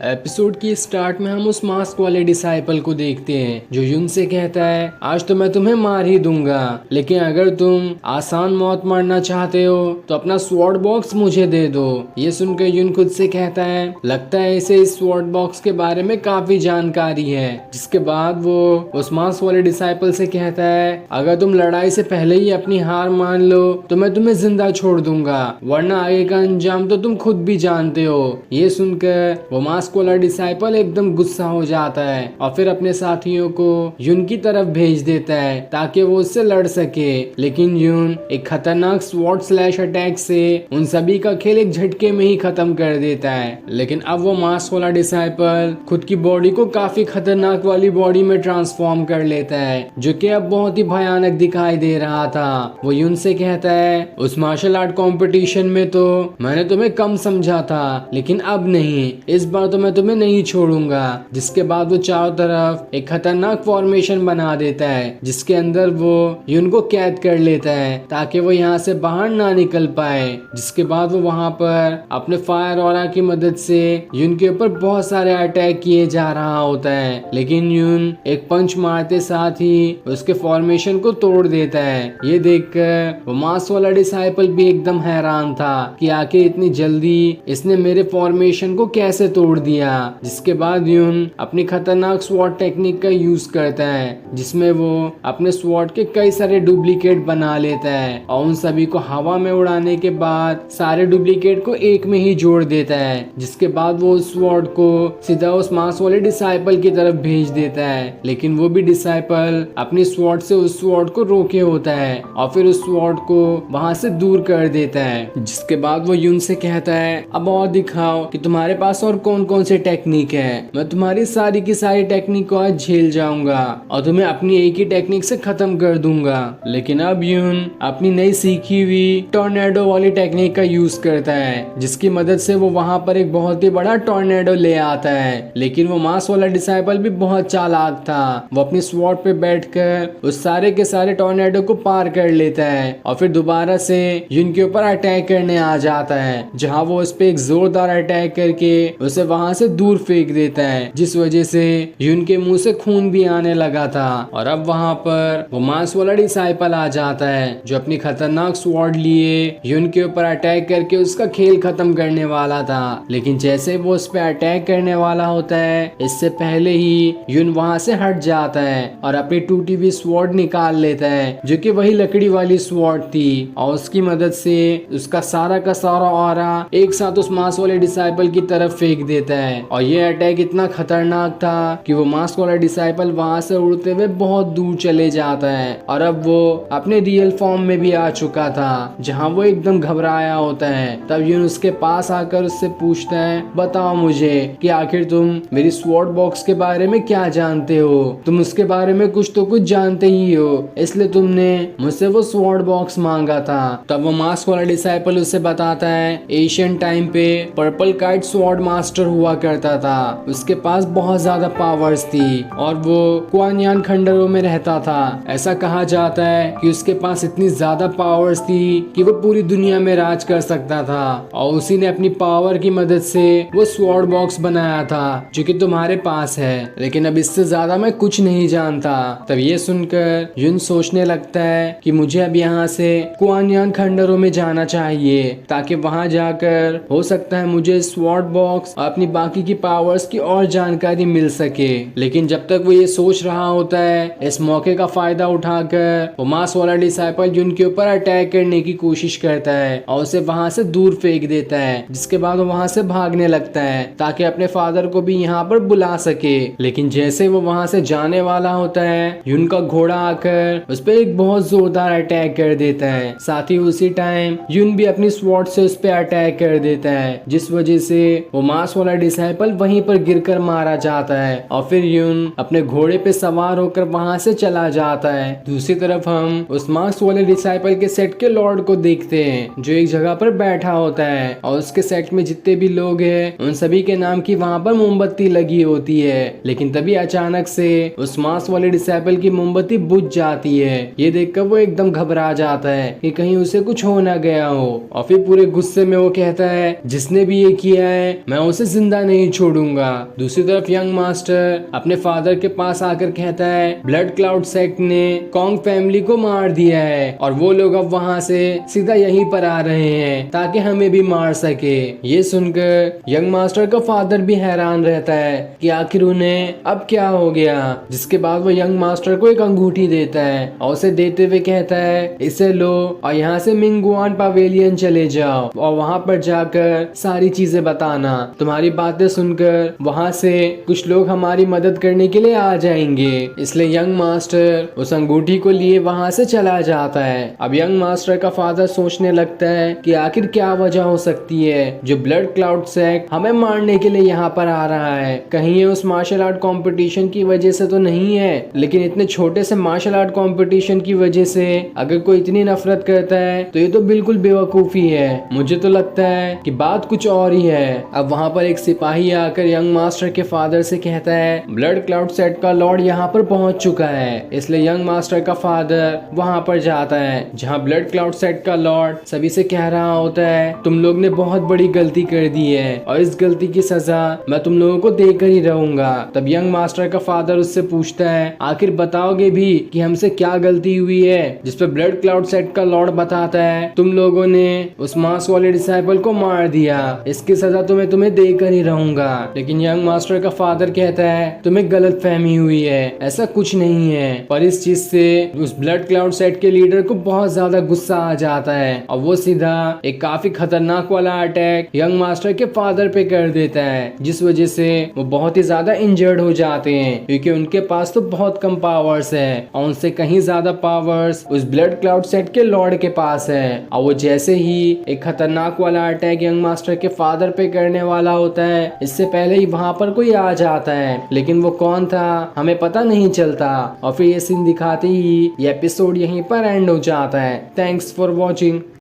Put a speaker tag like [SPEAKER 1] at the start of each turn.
[SPEAKER 1] Episode की start में हम उस मास्क वाले डिसाइपल को देखते हैं जो युन से कहता है आज तो मैं तुम्हें मार ही दूंगा, लेकिन अगर तुम आसान मौत मरना चाहते हो तो अपना स्वॉर्ड बॉक्स मुझे दे दो। ये सुनकर युन खुद से कहता है लगता है इसे इस स्वॉर्ड बॉक्स के बारे में काफी जानकारी है। जिसके बाद वो उस मास्क वाले डिसाइपल से कहता है अगर तुम लड़ाई से पहले ही अपनी हार मान लो तो मैं तुम्हें जिंदा छोड़ दूंगा, वरना आगे का अंजाम तो तुम खुद भी जानते हो। ये सुनकर वो मास्क वाला डिसाइपल एकदम गुस्सा हो जाता है और फिर अपने साथियों को युन की तरफ भेज देता है ताकि वो उससे लड़ सके। लेकिन युन एक खतरनाक स्वॉर्ड स्लैश अटैक से उन सभी का खेल एक झटके में ही खत्म कर देता है। लेकिन अब वो मास्क वाला डिसाइपल खुद की बॉडी को काफी खतरनाक वाली बॉडी में ट्रांसफॉर्म कर लेता है जो कि अब बहुत ही भयानक दिखाई दे रहा था। वो युन से कहता है उस मार्शल आर्ट कंपटीशन में तो मैंने तुम्हें कम समझा था, लेकिन अब नहीं, इस बार तो मैं तुम्हें नहीं छोड़ूंगा। जिसके बाद वो चारों तरफ एक खतरनाक फॉर्मेशन बना देता है जिसके अंदर वो युन को कैद कर लेता है ताकि वो यहाँ से बाहर ना निकल पाए। जिसके बाद वो वहाँ पर अपने फायर ऑरा की मदद से युन के ऊपर बहुत सारे अटैक किए जा रहा होता है, लेकिन युन एक पंच मारते साथ ही उसके फॉर्मेशन को तोड़ देता है। ये देखकर वो मास्क वाला डिसाइपल भी एकदम हैरान था कि आखिर इतनी जल्दी इसने मेरे फॉर्मेशन को कैसे तोड़ दिया। जिसके बाद युन अपनी खतरनाक स्वॉर्ड टेक्निक का यूज करता है जिसमें वो अपने स्वॉर्ड के कई सारे डुप्लीकेट बना लेता है और उन सभी को हवा में उड़ाने के बाद सारे डुप्लीकेट को एक में ही जोड़ देता है। जिसके बाद वो उस स्वॉर्ड को सीधा उस मास्क वाले डिसाइपल की तरफ भेज देता है, लेकिन वो भी डिसाइपल अपनी स्वॉर्ड से उस स्वॉर्ड को रोके होता है और फिर उस स्वॉर्ड को वहां से दूर कर देता है। जिसके बाद वो युन से कहता है अब और दिखाओ कि तुम्हारे पास और कौन कौन से टेक्निक है, मैं तुम्हारी सारी की सारी टेक्निक को आज झेल जाऊंगा और तुम्हें अपनी एक ही टेक्निक से खत्म कर दूंगा। लेकिन अब युन अपनी नई सीखी हुई टॉर्नेडो वाली टेक्निक का यूज करता है जिसकी मदद से वो वहां पर एक बहुत ही बड़ा टॉर्नेडो ले आता है। लेकिन वो मास्क वाला डिसाइपल भी बहुत चालाक था, वो अपनी स्वॉर्ड पे बैठकर उस सारे के सारे टॉर्नेडो को पार कर लेता है और फिर दोबारा से युन के ऊपर अटैक करने आ जाता है, जहां वो उस पे एक जोरदार अटैक करके उसे वहां से दूर फेंक देता है, जिस वजह से युन के मुंह से खून भी आने लगा था। और अब वहां पर वो मास्क वाला डिसाइपल आ जाता है जो अपनी खतरनाक स्वॉर्ड लिए युन के ऊपर अटैक करके उसका खेल खत्म करने वाला था। लेकिन जैसे वो उस पे अटैक करने वाला होता है इससे पहले ही युन वहां से हट जाता है और अपनी टूटी हुई स्वॉर्ड निकाल लेता है जो कि वही लकड़ी वाली स्वॉर्ड थी और उसकी मदद से उसका सारा का सारा ऑरा एक साथ उस मास्क वाले डिसाइपल की तरफ फेंक देता है। और ये अटैक इतना खतरनाक था कि वो मास्क वाला डिसाइपल वहां से उड़ते हुए बहुत दूर चले जाता है और अब वो अपने रियल फॉर्म में भी आ चुका था जहां वो एकदम घबराया होता है। तब युन उसके पास आकर उससे पूछता है बताओ मुझे कि आखिर तुम मेरी स्वॉर्ड बॉक्स के बारे में क्या जानते हो, तुम उसके बारे में कुछ तो कुछ जानते ही हो, इसलिए तुमने मुझसे वो स्वॉर्ड बॉक्स मांगा था। तब वो मास्क वाला डिसाइपल उसे बताता है एशियन टाइम पे पर्पल काइट स्वॉर्ड मास्टर हुआ करता था, उसके पास बहुत ज्यादा पावर्स थी और वो कुआनयान खंडरों में रहता था। ऐसा कहा जाता है कि उसके पास इतनी ज्यादा पावर्स थी कि वो पूरी दुनिया में राज कर सकता था और उसी ने अपनी पावर की मदद से वो स्वॉर्ड बॉक्स बनाया था जो कि तुम्हारे पास है, लेकिन अब इससे ज्यादा मैं कुछ नहीं जानता। तब ये सुनकर युन सोचने लगता है कि मुझे अब यहाँ से कुआनयान खंडरों में जाना चाहिए ताकि वहां जाकर हो सकता है मुझे स्वॉर्ड बॉक्स और अपनी बाकी की पावर्स की और जानकारी मिल सके। लेकिन जब तक वो ये सोच रहा होता है इस मौके का फायदा उठाकर वो मास्क वाला डिसाइपल युन के ऊपर अटैक करने की कोशिश करता है और उसे वहां से दूर फेंक देता है। जिसके बाद वो वहां से भागने लगता है ताकि अपने फादर को भी यहाँ पर बुला सके। लेकिन जैसे वो वहां से जाने वाला होता है युन का घोड़ा आकर उस पर एक बहुत जोरदार अटैक कर देता है। साथ ही उसी टाइम युन भी अपनी स्वॉर्ड से उस पर अटैक कर देता है जिस वजह से वो मास्क वाला डिसाइपल वहीं पर गिरकर मारा जाता है और फिर युन अपने घोड़े पे सवार होकर वहां से चला जाता है। दूसरी तरफ हम उस मास्क वाले डिसाइपल के सेट के लॉर्ड को देखते हैं जो एक जगह पर बैठा होता है और उसके सेट में जितने भी लोग हैं उन सभी के नाम की वहां पर मोमबत्ती लगी होती है। लेकिन तभी अचानक से उस मास्क वाले डिसाइपल की मोमबत्ती बुझ जाती है। ये देखकर वो एकदम घबरा जाता है कि कहीं उसे कुछ हो ना गया हो और फिर पूरे गुस्से में वो कहता है जिसने भी ये किया है मैं उसे जिंदा जिंदा नहीं छोड़ूंगा। दूसरी तरफ यंग मास्टर अपने फादर के पास आकर कहता है ब्लड क्लाउड सेक्ट ने कॉन्ग फैमिली को मार दिया है और वो लोग अब वहाँ से सीधा यहीं पर आ रहे हैं ताकि हमें भी मार सके। ये सुनकर यंग मास्टर का फादर भी हैरान रहता है कि आखिर उन्हें अब क्या हो गया। जिसके बाद वो यंग मास्टर को एक अंगूठी देता है और उसे देते हुए कहता है इसे लो और यहाँ से मिंगुआन पवेलियन चले जाओ और वहाँ पर जाकर सारी चीजें बताना। तुम्हारी बातें सुनकर वहाँ से कुछ लोग हमारी मदद करने के लिए आ जाएंगे। इसलिए यंग मास्टर उस अंगूठी को लिए वहाँ से चला जाता है। अब यंग मास्टर का फादर सोचने लगता है कि आखिर क्या वजह हो सकती है जो ब्लड क्लाउड सेक्ट हमें मारने के लिए यहाँ पर आ रहा है। कहीं ये उस मार्शल आर्ट कंपटीशन की वजह से तो नहीं है, लेकिन इतने छोटे से मार्शल आर्ट कंपटीशन की वजह से अगर कोई इतनी नफरत करता है तो ये तो बिल्कुल बेवकूफी है। मुझे तो लगता है कि बात कुछ और ही है। अब वहाँ पर एक सिपाही आकर यंग मास्टर के फादर से कहता है ब्लड क्लाउड सेट का लॉर्ड यहाँ पर पहुंच चुका है। इसलिए यंग मास्टर का फादर वहाँ पर जाता है जहाँ ब्लड क्लाउड सेट का लॉर्ड सभी से कह रहा होता है तुम लोग ने बहुत बड़ी गलती कर दी है और इस गलती की सजा मैं तुम लोगों को देकर ही रहूंगा। तब यंग मास्टर का फादर उससे पूछता है आखिर बताओगे भी कि हमसे क्या गलती हुई है। जिस पे ब्लड क्लाउड सेट का लॉर्ड बताता है तुम लोगों ने उस मास्क वाले डिसाइपल को मार दिया, इसकी सजा तो मैं तुम्हें देकर ही रहूंगा। लेकिन यंग मास्टर का फादर कहता है तुम्हें गलत फहमी हुई है, ऐसा कुछ नहीं है। पर इस चीज से उस ब्लड क्लाउड सेट के लीडर को बहुत ज्यादा गुस्सा आ जाता है और वो सीधा एक काफी खतरनाक वाला अटैक यंग मास्टर के फादर पे कर देता है, जिस वजह से वो बहुत ही ज्यादा इंजर्ड हो जाते हैं क्योंकि उनके पास तो बहुत कम पावर्स है और उनसे कहीं ज्यादा पावर्स उस ब्लड क्लाउड सेट के लॉर्ड के पास है। और वो जैसे ही एक खतरनाक वाला अटैक यंग मास्टर के फादर पे करने वाला होता है इससे पहले ही वहां पर कोई आ जाता है, लेकिन वो कौन था हमें पता नहीं चलता और फिर ये सीन दिखाते ही ये एपिसोड यहीं पर एंड हो जाता है। Thanks for watching.